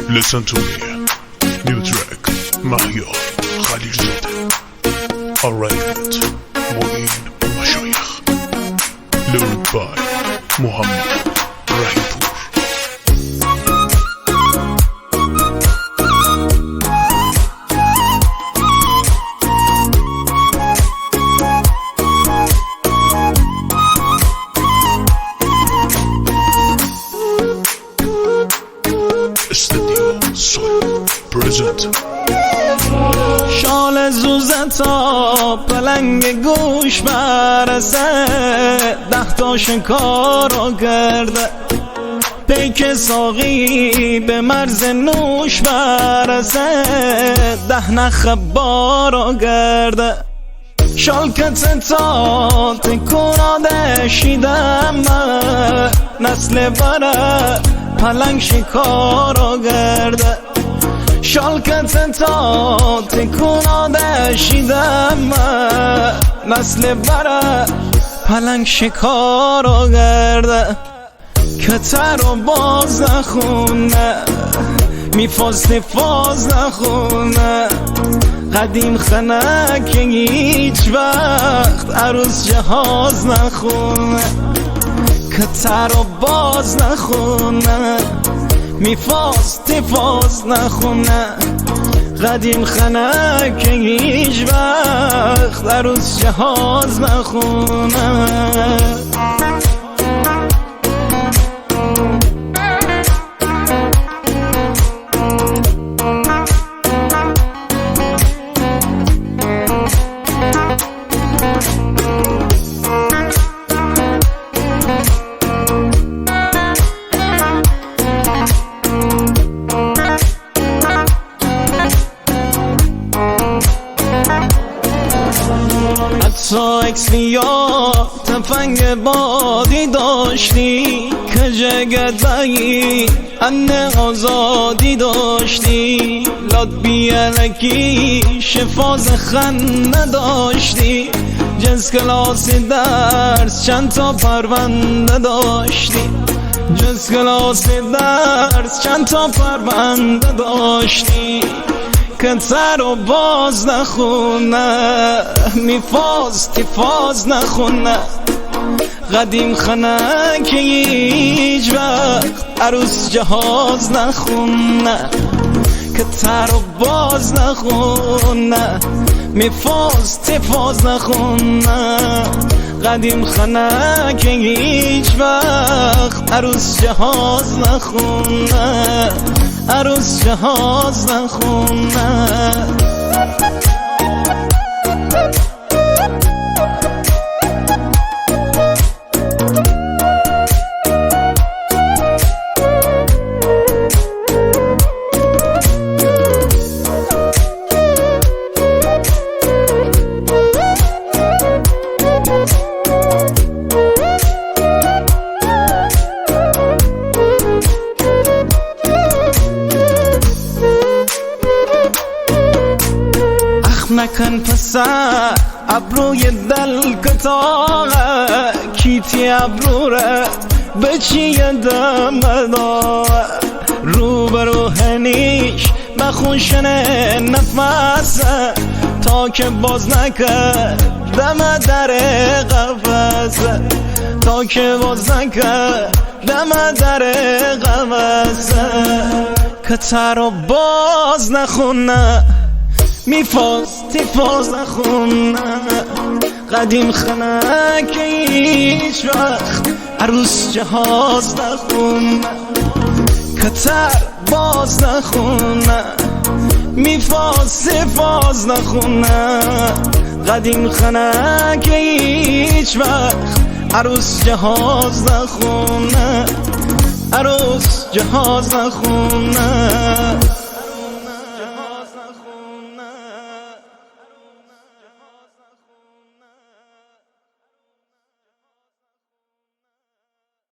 Listen to me. New track مهیار خلیلزاده. Arrangement معین مشایخ. Lyric by محمد رحیمپور. شال زوزه تا پلنگ گوش برسه 10 تا شکارو کرده پیک ساقی به مرز نوش برسه 10 نخ بارو کرده شالکت تا تکوراده شیدم نسل بره پلنگ شکارو کرده شالکت تا تکوراده شیدم نسل بره پلنگ شکارو کرده کتر و باز نخونه میفاست فاز نخونه قدیم خنه که هیچ وقت عروس جهاز نخونه کتر و باز نخونه میفاست فاز نخونه قدیم خنه که هیچ وقت عروس جهاز نخونه حتی اکسیا تفنگ بادی داشتی که جگدهی انه آزادی داشتی لاد بیالکی شفاز خنده داشتی جنس کلاس درس چند تا پرونده داشتی جنس کلاس درس چند تا پرونده داشتی کتر و باز نخونه میفاست فاز نخونه قدیم خنه که هیچ وقت عروس جهاز نخونه کتر و باز نخونه میفاست فاز نخونه قدیم خنه که هیچ وقت عروس جهاز نخونه عروس جهاز نخونه نکن پسر ابروی دل کتاغه کیتی ابروره به چی دم داره رو به روحنیش بخونشن نفسه تا که باز نکرد دم در قفسه تا که باز نکرد دم در قفسه کتر و باز نخونه میفاست فاز نخونه قدیم خنه که هیچ وقت عروس جهاز نخونه کتر باز نخونه میفاست فاز نخونه قدیم خنه که هیچ وقت عروس جهاز نخونه عروس جهاز نخونه